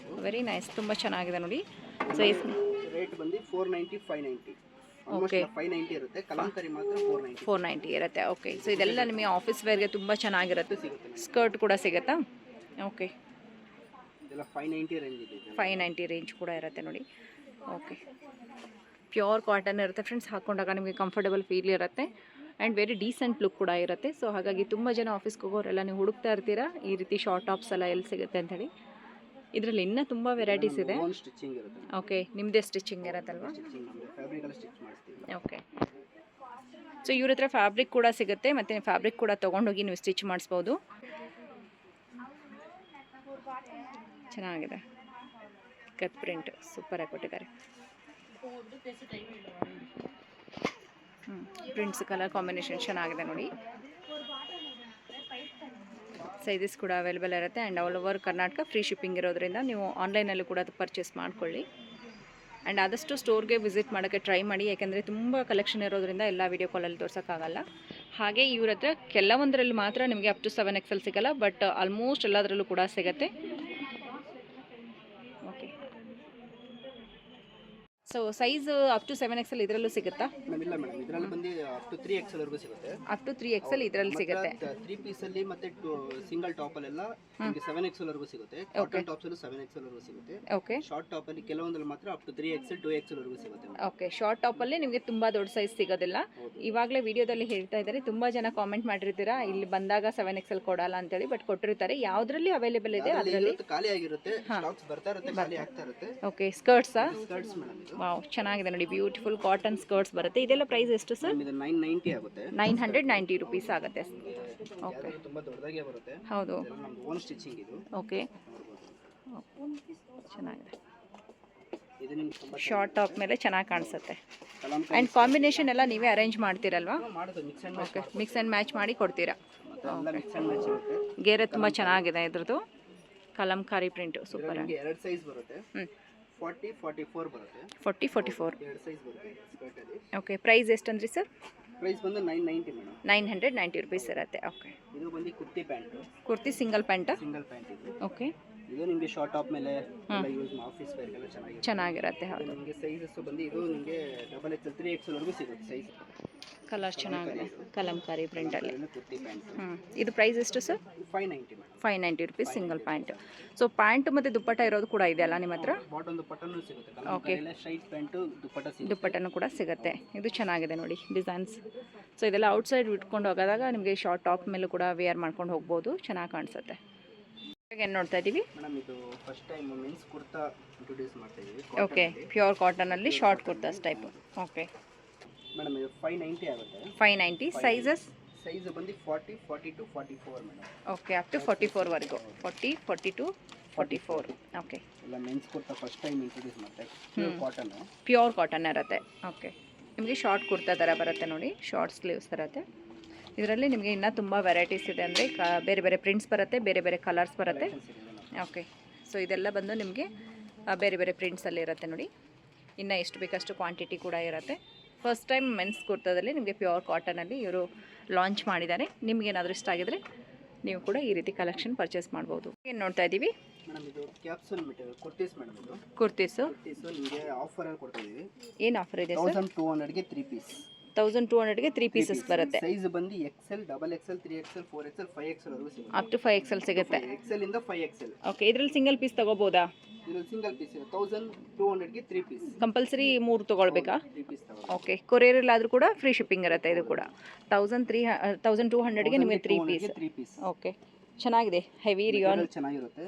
Very nice, ತುಂಬ ಚೆನ್ನಾಗಿದೆ ನೋಡಿ. ಸೊ ರೇಟ್ ಬಂದು 490 590. ಓಕೆ, 590 ಇರುತ್ತೆ. ಕಲಂಕಾರಿ ಮಾತ್ರ 490 ಇರುತ್ತೆ. ಓಕೆ, ಸೊ ಇದೆಲ್ಲ ನಿಮಗೆ ಆಫೀಸ್ ವೇರ್ಗೆ ತುಂಬ ಚೆನ್ನಾಗಿರುತ್ತೆ. ಸ್ಕರ್ಟ್ ಕೂಡ ಸಿಗುತ್ತಾ? ಓಕೆ, ಇದೆಲ್ಲ 590 ರೇಂಜ್ ಇದೆ. 590 ರೇಂಜ್ ಕೂಡ ಇರುತ್ತೆ ನೋಡಿ. ಓಕೆ, ಪ್ಯೂರ್ ಕಾಟನ್ ಇರುತ್ತೆ ಫ್ರೆಂಡ್ಸ್. ಹಾಕೊಂಡಾಗ ನಿಮಗೆ ಕಂಫರ್ಟಬಲ್ ಫೀಲ್ ಇರುತ್ತೆ ಆ್ಯಂಡ್ ವೆರಿ ಡೀಸೆಂಟ್ ಲುಕ್ ಕೂಡ ಇರುತ್ತೆ. ಸೊ ಹಾಗಾಗಿ ತುಂಬ ಜನ ಆಫೀಸ್ಗೆ ಹೋಗೋರೆಲ್ಲ ನೀವು ಹುಡುಕ್ತಾ ಇರ್ತೀರಾ ಈ ರೀತಿ ಶಾರ್ಟ್ ಟಾಪ್ಸ್ ಎಲ್ಲ ಎಲ್ಲಿ ಸಿಗುತ್ತೆ ಅಂಥೇಳಿ. ಇದರಲ್ಲಿ ಇನ್ನೂ ತುಂಬ ವೆರೈಟೀಸ್ ಇದೆ. ಸ್ಟಿಚಿಂಗ್ ಇರುತ್ತೆ. ಓಕೆ, ನಿಮ್ಮದೇ ಸ್ಟಿಚಿಂಗ್ ಇರುತ್ತಲ್ವಾ? ಫ್ಯಾಬ್ರಿಕ್ ಎಲ್ಲ ಸ್ಟಿಚ್ ಮಾಡ್ತೀವಿ. ಓಕೆ, ಸೊ ಇವ್ರ ಹತ್ರ ಫ್ಯಾಬ್ರಿಕ್ ಕೂಡ ಸಿಗುತ್ತೆ, ಮತ್ತು ಫ್ಯಾಬ್ರಿಕ್ ಕೂಡ ತೊಗೊಂಡೋಗಿ ನೀವು ಸ್ಟಿಚ್ ಮಾಡಿಸ್ಬೋದು. ಚೆನ್ನಾಗಿದೆ, ಕತ್ ಪ್ರಿಂಟ್ ಸೂಪರಾಗಿ ಕೊಟ್ಟಿದ್ದಾರೆ. ಪ್ರಿಂಟ್ಸ್ ಕಲರ್ ಕಾಂಬಿನೇಷನ್ ಚೆನ್ನಾಗಿದೆ ನೋಡಿ. ಸೈಜಸ್ ಕೂಡ ಅವೈಲೇಬಲ್ ಇರುತ್ತೆ and all over Karnataka free shipping ಇರೋದ್ರಿಂದ ನೀವು ಆನ್ಲೈನಲ್ಲೂ ಕೂಡ ಅದು ಪರ್ಚೇಸ್ ಮಾಡ್ಕೊಳ್ಳಿ. ಆ್ಯಂಡ್ ಆದಷ್ಟು ಸ್ಟೋರ್ಗೆ ವಿಸಿಟ್ ಮಾಡೋಕ್ಕೆ ಟ್ರೈ ಮಾಡಿ, ಯಾಕೆಂದರೆ ತುಂಬ ಕಲೆಕ್ಷನ್ ಇರೋದ್ರಿಂದ ಎಲ್ಲ ವೀಡಿಯೋ ಕಾಲಲ್ಲಿ ತೋರ್ಸೋಕ್ಕಾಗಲ್ಲ. ಹಾಗೆ ಇವ್ರ ಹತ್ರ ಕೆಲವೊಂದರಲ್ಲಿ ಮಾತ್ರ ನಿಮಗೆ ಅಪ್ ಟು 7XL ಸಿಗಲ್ಲ, ಬಟ್ ಆಲ್ಮೋಸ್ಟ್ ಎಲ್ಲದರಲ್ಲೂ ಕೂಡ ಸಿಗುತ್ತೆ. Okay, so size up to 7XL ಇದರಲ್ಲೂ ಸಿಗುತ್ತಾ? ಇಲ್ಲ ಮೇಡಮ್, ಇದರಲ್ಲಿ ಬಂದು ಅಪ್ ಟು 3XL ವರೆಗೂ ಸಿಗುತ್ತೆ. ಅಪ್ ಟು 3XL ಇದರಲ್ಲಿ ಸಿಗುತ್ತೆ. 3 ಪೀಸ್ ಅಲ್ಲಿ ಮತ್ತೆ ಸಿಂಗಲ್ ಟಾಪ್ ಅಲ್ಲೆಲ್ಲ ನಿಮಗೆ 7XL ವರೆಗೂ ಸಿಗುತ್ತೆ. ಕಾಟನ್ ಟಾಪ್ಸ್ ಅಲ್ಲಿ 7XL ವರೆಗೂ ಸಿಗುತ್ತೆ. ಓಕೆ, ಶಾರ್ಟ್ ಟಾಪ್ ಅಲ್ಲಿ ಕೆಲವೊಂದಲ್ಲಿ ಮಾತ್ರ ಅಪ್ ಟು 3XL 2XL ವರೆಗೂ ಸಿಗುತ್ತೆ. ಓಕೆ, ಶಾರ್ಟ್ ಟಾಪ್ ಅಲ್ಲಿ ನಿಮಗೆ ತುಂಬಾ ದೊಡ್ಡ ಸೈಜ್ ಸಿಗೋದಿಲ್ಲ. ಇವಾಗಲೇ ವಿಡಿಯೋದಲ್ಲಿ ಹೇಳ್ತಾ ಇದ್ದಾರೆ, ತುಂಬಾ ಜನ ಕಾಮೆಂಟ್ ಮಾಡಿರ್ತೀರಾ ಇಲ್ಲಿ ಬಂದಾಗ 7XL ಕೊಡಲ್ಲ ಅಂತೇಳಿ, ಬಟ್ ಕೊಟ್ಟಿರ್ತಾರೆ. ಯಾವ್ದ್ರಲ್ಲಿ ಅವೈಲೇಬಲ್ ಇದೆ ಅದರಲ್ಲಿ ಖಾಲಿ ಆಗಿರುತ್ತೆ, ಸ್ಟಾಕ್ಸ್ ಬರ್ತಾ ಇರುತ್ತೆ, ಖಾಲಿ ಆಗ್ತಾ ಇರುತ್ತೆ. ಓಕೆ, ಸ್ಕರ್ಟ್ಸಾ? ಸ್ಕರ್ಟ್ಸ್ ಮೇಡಮ್, ಇದು ವಾವ್, ಚೆನ್ನಾಗಿದೆ ನೋಡಿ, ಬ್ಯೂಟಿಫುಲ್ ಕಾಟನ್ ಸ್ಕರ್ಟ್ಸ್ ಬರುತ್ತೆ. ಇದೆಲ್ಲ ಪ್ರೈಸ್ ಎಷ್ಟು ಸರ್? ಇದು 990 ಆಗುತ್ತೆ. 990 ರುಪೀಸ್ ಆಗುತ್ತೆ. ಓಕೆ, ತುಂಬಾ ದೊಡ್ಡದಾಗಿ ಬರುತ್ತೆ. ಹೌದು, ನಮ್ದು ಓನ್ ಸ್ಟಿಚಿಂಗ್ ಇದು. ಓಕೆ, ಚೆನ್ನಾಗಿದೆ. ಇದು ನಿಮಗೆ ತುಂಬಾ ಶಾರ್ಟ್ ಟಾಪ್ ಮೇಲೆ ಚೆನ್ನಾಗಿ ಕಾಣಿಸುತ್ತೆ. ಕಲಂಕಾರಿ ಆ್ಯಂಡ್ ಕಾಂಬಿನೇಷನ್ ಎಲ್ಲ ನೀವೇ ಅರೇಂಜ್ ಮಾಡ್ತೀರಲ್ವಾ? ಮಾಡೋದು mix and okay, mix and match ಮಾಡಿ ಕೊಡ್ತೀರಾ? ಎಲ್ಲ ಮಿಕ್ಸ್ ಅಂಡ್ ಮ್ಯಾಚ್ ಇರುತ್ತೆ. ಗೇರೆ ತುಂಬ ಚೆನ್ನಾಗಿದೆ ಇದ್ರದ್ದು, ಕಲಂಕಾರಿ ಪ್ರಿಂಟ್ ಸೂಪರ್. ನಿಮಗೆ ಎರಡು ಸೈಜ್ ಬರುತ್ತೆ. 40 44 ಬರುತ್ತೆ. 40 44 ಎರಡು ಸೈಜ್ ಬರುತ್ತೆ ಸ್ಕರ್ಟ್ ಅಲ್ಲಿ. ಓಕೆ, ಪ್ರೈಸ್ ಎಷ್ಟಂದ್ರಿ ಸರ್? ಪ್ರೈಸ್ ಬಂದು 990 ಮೇಡಮ್. 990 ರುಪೀಸ್ ಇರುತ್ತೆ. ಓಕೆ, ಇದು ಬಂದು ಕುರ್ತಿ ಪ್ಯಾಂಟ್. ಕುರ್ತಿ ಸಿಂಗಲ್ ಪ್ಯಾಂಟಾ? ಸಿಂಗಲ್ ಪ್ಯಾಂಟ್ ಇದು. ಓಕೆ, ಇದು ನಿಮಗೆ ಶಾರ್ಟ್ ಟಾಪ್ ಮೇಲೆ ಎಲ್ಲ ಯೂಸ್ ಆಫೀಸ್ ವೇರ್ಗೆಲ್ಲ ಚೆನ್ನಾಗಿರುತ್ತೆ. ಹೌದು, ನಿಮಗೆ ಸೈಜಸ್ ಬಂದು ಇದು ನಿಮಗೆ XXL 3XL ವರೆಗೂ ಸಿಗುತ್ತೆ ಸೈಜ್. ಕಲರ್ ಚೆನ್ನಾಗಿದೆ, ಕಲಂಕಾರಿ ಪ್ರಿಂಟಲ್ಲಿ. ಕುರ್ತಿ ಪ್ಯಾಂಟ್. ಇದು ಪ್ರೈಸ್ ಎಷ್ಟು sir? 590 madam. 590 rupees single pant. So pant ಮತ್ತು ದುಪ್ಪಟ್ಟ ಇರೋದು ಕೂಡ ಇದೆಯಲ್ಲ ನಿಮ್ಮ ಹತ್ರ? ಬಾಟಮ್ ದುಪ್ಪಟ್ಟನೂ ಸಿಗುತ್ತೆ. ಕಲಂಕಾರಿ ಸ್ಟ್ರೈಟ್ ಪ್ಯಾಂಟ್ ದುಪ್ಪಟ್ಟ ಸಿಗುತ್ತೆ. ದುಪ್ಪಟ್ಟನೂ ಕೂಡ ಸಿಗುತ್ತೆ. ಇದು ಚೆನ್ನಾಗಿದೆ ನೋಡಿ ಡಿಸೈನ್ಸ್. ಸೊ ಇದೆಲ್ಲ ಔಟ್ಸೈಡ್ ಇಟ್ಕೊಂಡು ಹೋಗೋದಾಗ ನಿಮಗೆ ಶಾರ್ಟ್ ಟಾಪ್ ಮೇಲೂ ಕೂಡ ವೇರ್ ಮಾಡ್ಕೊಂಡು ಹೋಗ್ಬೋದು, ಚೆನ್ನಾಗಿ ಕಾಣಿಸುತ್ತೆ. ಏನು ನೋಡ್ತಾ ಇದ್ದೀವಿ ಮೇಡಮ್? ಇದು first time men's kurta introduce ಮಾಡ್ತಾ ಇದ್ದೀವಿ. ಓಕೆ, ಪ್ಯೂರ್ ಕಾಟನಲ್ಲಿ short kurtas type. Okay madam, ಇದು 590 ಆಗುತ್ತೆ. 590. ಸೈಜಸ್? ಸೈಜ್ ಬಂದು 40 42 44 ಮೇಡಮ್. ಓಕೆ, ಅಪ್ ಟು 44 ವರೆಗೂ. 40 42 44. ಓಕೆ, ಎಲ್ಲ men's kurta first time introduce ಮಾಡ್ತಾ ಇದ್ದೀವಿ. ಕಾಟನ್, ಪ್ಯೂರ್ ಕಾಟನ್ ಇರುತ್ತೆ. ಓಕೆ, ನಿಮಗೆ ಶಾರ್ಟ್ ಕುರ್ತಾ ಥರ ಬರುತ್ತೆ ನೋಡಿ, ಶಾರ್ಟ್ ಸ್ಲೀವ್ಸ್ ಬರುತ್ತೆ. ಇದರಲ್ಲಿ ನಿಮಗೆ ಇನ್ನೂ ತುಂಬ ವೆರೈಟೀಸ್ ಇದೆ, ಅಂದರೆ ಬೇರೆ ಬೇರೆ ಪ್ರಿಂಟ್ಸ್ ಬರುತ್ತೆ, ಬೇರೆ ಬೇರೆ ಕಲರ್ಸ್ ಬರುತ್ತೆ. ಓಕೆ, ಸೊ ಇದೆಲ್ಲ ಬಂದು ನಿಮಗೆ ಬೇರೆ ಬೇರೆ ಪ್ರಿಂಟ್ಸಲ್ಲಿ ಇರುತ್ತೆ ನೋಡಿ. ಇನ್ನು ಎಷ್ಟು ಬೇಕಷ್ಟು ಕ್ವಾಂಟಿಟಿ ಕೂಡ ಇರುತ್ತೆ. ಫಸ್ಟ್ ಟೈಮ್ ಮೆನ್ಸ್ ಕುರ್ತದಲ್ಲಿ ನಿಮಗೆ ಪ್ಯೂರ್ ಕಾಟನಲ್ಲಿ ಇವರು ಲಾಂಚ್ ಮಾಡಿದ್ದಾರೆ. ನಿಮಗೇನಾದರೂ ಇಷ್ಟ ಆಗಿದ್ರೆ ನೀವು ಕೂಡ ಈ ರೀತಿ ಕಲೆಕ್ಷನ್ ಪರ್ಚೇಸ್ ಮಾಡ್ಬೋದು. ಏನು ನೋಡ್ತಾ ಇದ್ದೀವಿ ಮೇಡಮ್, ಇದು ಕ್ಯಾಪ್ಸೂಲ್ ಮೆಟೀರಿಯಲ್ ಕುರ್ತೀಸ್ ಮೇಡಮ್. ಇದು ಕುರ್ತೀಸು ನಿಮಗೆ ಆಫರಲ್ಲಿ ಕೊಡ್ತಾ ಇದೀವಿ. ಏನು ಆಫರ್ ಇದೆ ಸರ್? 1200ಗೆ 3 ಪೀಸ್. 1200ಗೆ 3 ಪೀಸಸ್ ಬರುತ್ತೆ. ಸೈಜ್ ಬಂದು XL, double XL, 3XL, 4XL, 5XL ವರೆಗೂ ಸಿಗುತ್ತೆ. ಅಪ್ ಟು 5XL ಸಿಗುತ್ತೆ. ಎಕ್ಸೆಲ್ ಇಂದ 5XL. ಓಕೆ, ಇದರಲ್ಲಿ ಸಿಂಗಲ್ ಪೀಸ್ ತಗೋಬೋದಾ? ಇದರಲ್ಲಿ ಸಿಂಗಲ್ ಪೀಸ್ ಇದೆ. 1200ಗೆ 3 ಪೀಸ್. ಕಂಪಲ್ಸರಿ 3 ತಗೊಳ್ಬೇಕಾ? 3 ಪೀಸ್ ತಗೊಳ್ಳಿ. ಓಕೆ, ಕೊರಿಯರಲ್ಲಾದರೂ ಕೂಡ ಫ್ರೀ ಶಿಪ್ಪಿಂಗ್ ಇರುತ್ತೆ. ಇದು ಕೂಡ 1200ಗೆ ನಿಮಗೆ 3 ಪೀಸ್. ಓಕೆ, ಚೆನ್ನಾಗಿದೆ. ಹೆವಿ ರಿಯಾನ್ ಚೆನ್ನಾಗಿರುತ್ತೆ.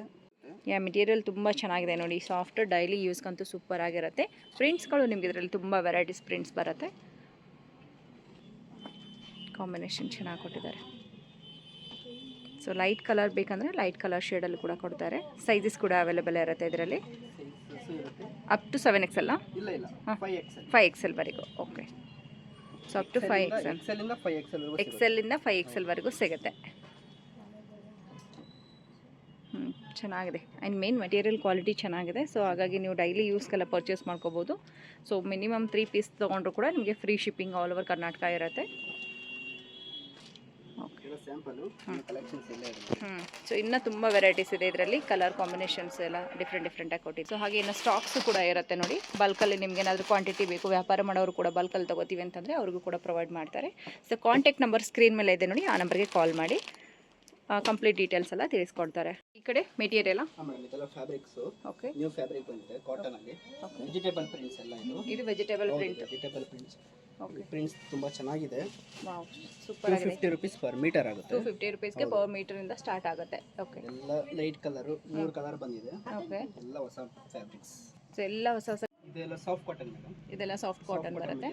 ಮೆಟೀರಿಯಲ್ ತುಂಬ ಚೆನ್ನಾಗಿದೆ ನೋಡಿ. ಸಾಫ್ಟ್ ಡೈಲಿ ಯೂಸ್ಗಂತೂ ಸೂಪರ್ ಆಗಿರುತ್ತೆ. ಪ್ರಿಂಟ್ಸ್ಗಳು ನಿಮಗೆ ಇದರಲ್ಲಿ ತುಂಬ ವೆರೈಟೀಸ್ ಪ್ರಿಂಟ್ಸ್ ಬರುತ್ತೆ. ಕಾಂಬಿನೇಷನ್ ಚೆನ್ನಾಗಿ ಕೊಟ್ಟಿದ್ದಾರೆ. ಸೊ ಲೈಟ್ ಕಲರ್ ಬೇಕಂದರೆ ಲೈಟ್ ಕಲರ್ ಶೇಡಲ್ಲಿ ಕೂಡ ಕೊಡ್ತಾರೆ. ಸೈಜಸ್ ಕೂಡ ಅವೈಲೇಬಲ್ ಇರುತ್ತೆ ಇದರಲ್ಲಿ. ಅಪ್ ಟು 7XL ಇಲ್ಲ ಇಲ್ಲ 5XL. 5XL ವರೆಗೂ. Okay, so up to 5XL. XL ಇಂದ 5XL ವರೆಗೂ ಎಕ್ಸೆಲ್ಲಿಂದ 5XL ವರೆಗೂ ಸಿಗುತ್ತೆ. ಚೆನ್ನಾಗಿದೆ. ಆ್ಯಂಡ್ ಮೇನ್ ಮೆಟೀರಿಯಲ್ ಕ್ವಾಲಿಟಿ ಚೆನ್ನಾಗಿದೆ. ಸೊ ಹಾಗಾಗಿ ನೀವು ಡೈಲಿ ಯೂಸ್ಗೆಲ್ಲ ಪರ್ಚೇಸ್ ಮಾಡ್ಕೋಬೋದು. ಸೊ ಮಿನಿಮಮ್ 3 ಪೀಸ್ ತೊಗೊಂಡ್ರು ಕೂಡ ನಿಮಗೆ free shipping all over Karnataka ಇರುತ್ತೆ. ಸೊ ಇನ್ನೂ ತುಂಬ ವೆರೈಟೀಸ್ ಇದೆ ಇದರಲ್ಲಿ. ಕಲರ್ ಕಾಂಬಿನೇಷನ್ಸ್ ಎಲ್ಲ ಡಿಫ್ರೆಂಟಾಗಿ ಕೊಟ್ಟಿದ್ದು. ಸೊ ಹಾಗೆ ಇನ್ನು ಸ್ಟಾಕ್ಸು ಕೂಡ ಇರುತ್ತೆ ನೋಡಿ. ಬಲ್ಕಲ್ಲಿ ನಿಮ್ಗೆ ಏನಾದರೂ ಕ್ವಾಂಟಿಟಿ ಬೇಕು, ವ್ಯಾಪಾರ ಮಾಡೋರು ಕೂಡ ಬಲ್ಕಲ್ಲಿ ತೊಗೋತೀವಿ ಅಂತಂದರೆ ಅವ್ರಿಗೂ ಕೂಡ ಪ್ರೊವೈಡ್ ಮಾಡ್ತಾರೆ. ಸೊ ಕಾಂಟ್ಯಾಕ್ಟ್ ನಂಬರ್ ಸ್ಕ್ರೀನ್ ಮೇಲೆ ಇದೆ ನೋಡಿ, ಆ ನಂಬರ್ಗೆ ಕಾಲ್ ಮಾಡಿ ಕಂಪ್ಲೀಟ್ ಡೀಟೇಲ್ಸ್ ಎಲ್ಲ ತಿಳಿಸ್ಕೊಡ್ತಾರೆ. ಈ ಕಡೆ ಮೆಟೀರಿಯಲ್ ಇದೆಲ್ಲ ಫ್ಯಾಬ್ರಿಕ್ಸ್. ಓಕೆ, ನ್ಯೂ ಫ್ಯಾಬ್ರಿಕ್ ಬಂದಿದೆ ಕಾಟನ್ ಅಲ್ಲಿ. ವೆಜಿಟೇಬಲ್ ಪ್ರಿಂಟ್ಸ್ ಎಲ್ಲ ಇದು vegetable print. Vegetable prints. Okay, prints ತುಂಬಾ ಚೆನ್ನಾಗಿದೆ. ವಾವ್, ಸೂಪರ್ ಆಗಿದೆ. 250 ರೂಪೀಸ್ ಪರ್ ಮೀಟರ್ ಆಗುತ್ತೆ. 250 ರೂಪೀಸ್ಗೆ ಪರ್ ಮೀಟರ್ ಇಂದ ಸ್ಟಾರ್ಟ್ ಆಗುತ್ತೆ. ಓಕೆ, ಎಲ್ಲ ಲೈಟ್ ಕಲರ್, 3 ಕಲರ್ ಬಂದಿದೆ. ಓಕೆ, ಎಲ್ಲ ಹೊಸ ಫ್ಯಾಬ್ರಿಕ್ಸ್. ಸೊ ಎಲ್ಲ ಹೊಸ ಇದೆಲ್ಲ ಸಾಫ್ಟ್ ಕಾಟನ್ ಮೇಡಮ್. ಇದೆಲ್ಲ ಸಾಫ್ಟ್ ಕಾಟನ್ ಬರುತ್ತೆ.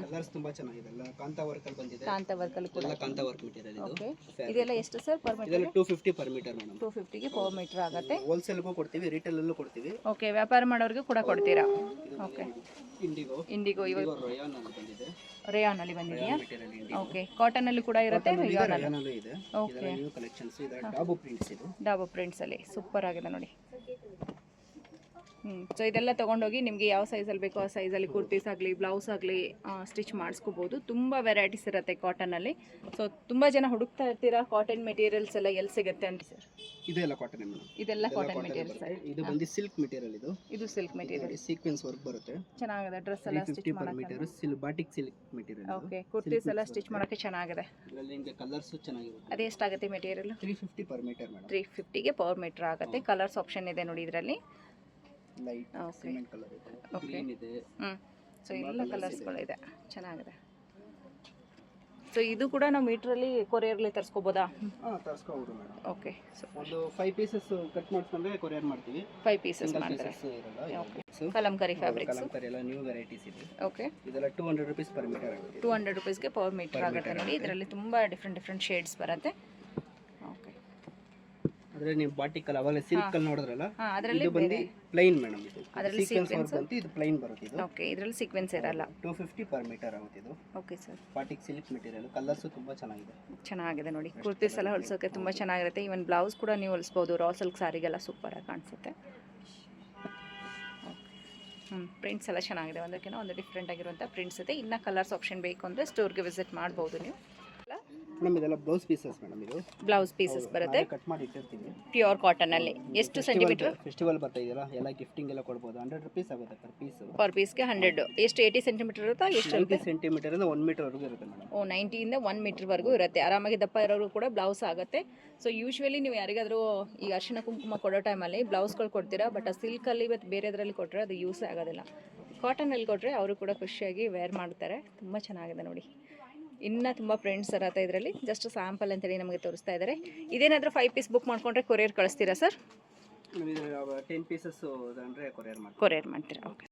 ಕಲರ್ಸ್ ತುಂಬಾ ಚೆನ್ನಾಗಿದೆ. ಎಲ್ಲ ಕಾಂತಾ ವರ್ಕ್ ಅಲ್ಲಿ ಬಂದಿದೆ. ಕಾಂತ ವರ್ಕಲ್ಲಿ ಕೂಡ. ಎಲ್ಲ ಕಾಂತಾ ವರ್ಕ್ ಮೆಟೀರಿಯಲ್ ಇದು. ಓಕೆ, ಇದೆಲ್ಲ ಎಷ್ಟು ಸರ್ ಪರ್ ಮೀಟರ್? ಇದೆಲ್ಲ 250 ಪರ್ ಮೀಟರ್ ಮೇಡಮ್. 250ಗೆ ಪರ್ ಮೀಟರ್ ಆಗುತ್ತೆ. ಹೋಲ್ಸೇಲ್ಗೂ ಕೊಡ್ತೀವಿ, ರಿಟೇಲ್ ಅಲ್ಲೂ ಕೊಡ್ತೀವಿ. ಓಕೆ, ವ್ಯಾಪಾರ ಮಾಡೋರಿಗೆ ಕೂಡ ಕೊಡ್ತೀರಾ? ಓಕೆ, ಇಂಡಿಗೋ ಇವಾಗ ರಯಾನ್ ಅಲ್ಲಿ ಬಂದಿದೆ. ರೇಯಾನ್ ಅಲ್ಲಿ ಬಂದಿದೆಯಾ? Material IndiGo. ಓಕೆ, ಕಾಟನ್ ಅಲ್ಲಿ ಕೂಡ ಇರುತ್ತೆ, ರೇಯಾನ್ ಅಲ್ಲಿ. ರಯಾನ್ ಅಲ್ಲೂ ಇದೆ. ಇದೆಲ್ಲ ನ್ಯೂ ಕಲೆಕ್ಷನ್ಸ್. ಇದು ಡಾಬು ಪ್ರಿಂಟ್ಸ್. ಇದು ಡಾಬು ಪ್ರಿಂಟ್ಸ್ ಅಲ್ಲಿ ಸೂಪರ್ ಆಗಿದೆ ನೋಡಿ. ಸೊ ಇದೆಲ್ಲ ತೊಗೊಂಡೋಗಿ ನಿಮಗೆ ಯಾವ ಸೈಜಲ್ಲಿ ಬೇಕೋ ಆ ಸೈಜಲ್ಲಿ ಕುರ್ತೀಸ್ ಆಗಲಿ, ಬ್ಲೌಸ್ ಆಗಲಿ ಸ್ಟಿಚ್ ಮಾಡಿಸ್ಕೋಬೋದು. ತುಂಬ ವೆರೈಟೀಸ್ ಇರುತ್ತೆ ಕಾಟನಲ್ಲಿ. ಸೊ ತುಂಬ ಜನ ಹುಡುಕ್ತಾ ಇರ್ತೀರಾ ಕಾಟನ್ ಮೆಟೀರಿಯಲ್ಸ್ ಎಲ್ಲ ಎಲ್ಲಿ ಸಿಗುತ್ತೆ ಅಂತ ಸರ್? ಇದೆಲ್ಲ ಕಾಟನ್ ಮೇಡಮ್. ಇದೆಲ್ಲ ಕಾಟನ್ ಮೆಟೀರಿಯಲ್ಸ್. ಇದು ಬಂದು ಸಿಲ್ಕ್ ಮೆಟೀರಿಯಲ್. ಇದು ಸಿಲ್ಕ್ ಮೆಟೀರಿಯಲ್. ಸೀಕ್ವೆನ್ಸ್ ವರ್ಕ್ ಬರುತ್ತೆ. ಚೆನ್ನಾಗಿದೆ. ಡ್ರೆಸ್ ಎಲ್ಲ ಸ್ಟಿಚ್ ಮಾಡಕ್ಕೆ batik silk material. Okay, kurtis ಎಲ್ಲ ಸ್ಟಿಚ್ ಮಾಡೋಕ್ಕೆ ಚೆನ್ನಾಗಿದೆ. ಇದರಲ್ಲಿ ನಿಮಗೆ ಕಲರ್ಸ್ ಚೆನ್ನಾಗಿರುತ್ತೆ. ಅದೇ ಎಷ್ಟಾಗುತ್ತೆ ಮೆಟೀರಿಯಲ್? 350 per metre madam. 350ಗೆ ಪರ್ ಮೀಟರ್ ಆಗುತ್ತೆ. ಕಲರ್ಸ್ ಆಪ್ಷನ್ ಇದೆ ನೋಡಿ ಇದರಲ್ಲಿ. ಲೈಟ್ ಸಿಮೆಂಟ್ ಕಲರ್ ಇದೆ, ಗ್ರೀನ್ ಇದೆ. ಸೊ ಎಲ್ಲ ಕಲರ್ಸ್ಗಳಿದೆ, ಚೆನ್ನಾಗಿದೆ. ಸೊ ಇದು ಕೂಡ ನಾವು ಮೀಟ್ರಲ್ಲಿ ಕೊರಿಯರ್ಲಿ ತರಿಸ್ಕೋಬೋದಾ? ತರಿಸ್ಕೋಬೋದು ಮೇಡಮ್. ಓಕೆ, ಸೊ ಒಂದು 5 ಪೀಸಸ್ ಕಟ್ ಮಾಡಿಸ್ಕೊಂಡ್ರೆ ಕೊರಿಯರ್ ಮಾಡ್ತೀವಿ. 5 ಪೀಸಸ್ ಮಾಡ್ತಾರೆ. Okay, Kalamkari fabrics. ಕಲಂಕರಿ ಎಲ್ಲ ನ್ಯೂ ವೆರೈಟೀಸ್ ಇದೆ. ಓಕೆ, ಇದೆಲ್ಲ 200 ರೂಪೀಸ್ ಪರ್ ಮೀಟರ್ ಆಗುತ್ತೆ. 200 ರೂಪೀಸ್ಗೆ ಪರ್ ಮೀಟರ್ ಆಗುತ್ತೆ ನೋಡಿ. ಇದರಲ್ಲಿ ತುಂಬ ಡಿಫ್ರೆಂಟ್ ಶೇಡ್ಸ್ ಬರುತ್ತೆ. ಓಕೆ, ಅಂದ್ರೆ ನೀವು ಬಾಟಿಕ್ ಅಲ್ಲ ಅವಾಗ ಸಿಲ್ಕ್ ಅಲ್ಲಿ ನೋಡಿದ್ರಲ್ಲ, ಅದರಲ್ಲಿ ಇದು ಬಂದು ಪ್ಲೈನ್ ಮೇಡಮ್. ಇದು ಅದರಲ್ಲಿ ಸೀಕ್ವೆನ್ಸ್ ಬಂತು, ಇದು ಪ್ಲೈನ್ ಬರುತ್ತೆ. ಇದು ಓಕೆ, ಇದರಲ್ಲಿ ಸೀಕ್ವೆನ್ಸ್ ಇರಲ್ಲ. 250 ಪರ್ ಮೀಟರ್ ಆಗುತ್ತೆ ಇದು. Okay sir, batik silk material. Colours ತುಂಬಾ ಚೆನ್ನಾಗಿದೆ ನೋಡಿ. ಕುರ್ತೀಸ್ ಎಲ್ಲ ಹೊಲ್ಸೋಕೆ ತುಂಬ ಚೆನ್ನಾಗಿರುತ್ತೆ. ಈವನ್ ಬ್ಲೌಸ್ ಕೂಡ ನೀವು ಹೊಲಿಸ್ಬೋದು. ರಾ ಸಿಲ್ಕ್ ಸಾರಿಗೆಲ್ಲ ಸೂಪರಾಗಿ ಕಾಣಿಸುತ್ತೆ. ಪ್ರಿಂಟ್ಸ್ ಎಲ್ಲ ಚೆನ್ನಾಗಿದೆ. ಒಂದಕ್ಕಿಂತ ಒಂದು ಡಿಫ್ರೆಂಟ್ ಆಗಿರುವಂಥ ಪ್ರಿಂಟ್ಸ್ ಇದೆ. ಇನ್ನು ಕಲರ್ಸ್ ಆಪ್ಷನ್ ಬೇಕು ಅಂದರೆ ಸ್ಟೋರ್ಗೆ ವಿಸಿಟ್ ಮಾಡ್ಬೋದು ನೀವು. ಮೇಡಮ್ ಇದೆಲ್ಲ ಬ್ಲೌಸ್ ಪೀಸಸ್ ಮೇಡಮ್. ಇದು ಬ್ಲೌಸ್ ಪೀಸಸ್ ಬರುತ್ತೆ. ಕಟ್ ಮಾಡಿ ಇಟ್ಟಿರ್ತೀವಿ. ಪ್ಯೂರ್ ಕಾಟನ್ ಅಲ್ಲಿ. ಎಷ್ಟು ಸೆಂಟಿಮೀಟರ್? ಫೆಸ್ಟಿವಲ್ ಬರ್ತಾ ಇದೆಯಲ್ಲ, ಎಲ್ಲ ಗಿಫ್ಟಿಂಗ್ ಎಲ್ಲ ಕೊಡ್ಬೋದು. 100 ರೂಪೀಸ್ ಆಗುತ್ತೆ ಪರ್ ಪೀಸ್. ಪರ್ ಪೀಸ್ಗೆ 100. ಎಷ್ಟು 80 ಸೆಂಟಿಮೀಟರ್ ಇರುತ್ತಾ? ಎಷ್ಟು 90 ಸೆಂಟಿಮೀಟರ್ ಇಂದ 1 ಮೀಟರ್ ವರೆಗೂ ಇರುತ್ತೆ ಮೇಡಮ್. 90 ಇಂದ 1 ಮೀಟರ್ವರೆಗೂ ಇರುತ್ತೆ. ಆರಾಮಾಗಿ ದಪ್ಪ ಇರೋರು ಕೂಡ ಬ್ಲೌಸ್ ಆಗುತ್ತೆ. ಸೊ ಯೂಶ್ವಲಿ ನೀವು ಯಾರಿಗಾದರೂ ಈ ಅರಿಶಿನ ಕುಂಕುಮ ಕೊಡೋ ಟೈಮಲ್ಲಿ ಬ್ಲೌಸ್ಗಳು ಕೊಡ್ತೀರಾ. ಬಟ್ ಆ ಸಿಲ್ಕಲ್ಲಿ ಮತ್ತು ಬೇರೆದರಲ್ಲಿ ಕೊಟ್ಟರೆ ಅದು ಯೂಸ್ ಆಗೋದಿಲ್ಲ. ಕಾಟನಲ್ಲಿ ಕೊಟ್ಟರೆ ಅವರು ಕೂಡ ಖುಷಿಯಾಗಿ ವೇರ್ ಮಾಡ್ತಾರೆ. ತುಂಬ ಚೆನ್ನಾಗಿದೆ ನೋಡಿ. ಇನ್ನೂ ತುಂಬ ಫ್ರೆಂಡ್ಸ್ ಇರತ್ತೆ ಇದರಲ್ಲಿ. ಜಸ್ಟ್ ಸ್ಯಾಂಪಲ್ ಅಂತೇಳಿ ನಮಗೆ ತೋರಿಸ್ತಾ ಇದ್ದಾರೆ. ಇದೇನಾದರೂ 5 ಪೀಸ್ ಬುಕ್ ಮಾಡ್ಕೊಂಡ್ರೆ ಕೊರಿಯರ್ ಕಳಿಸ್ತೀರಾ ಸರ್? 10 ಪೀಸಸ್ ಅಂದರೆ ಕೊರಿಯರ್ ಮಾಡ್ತೀರಾ? ಓಕೆ.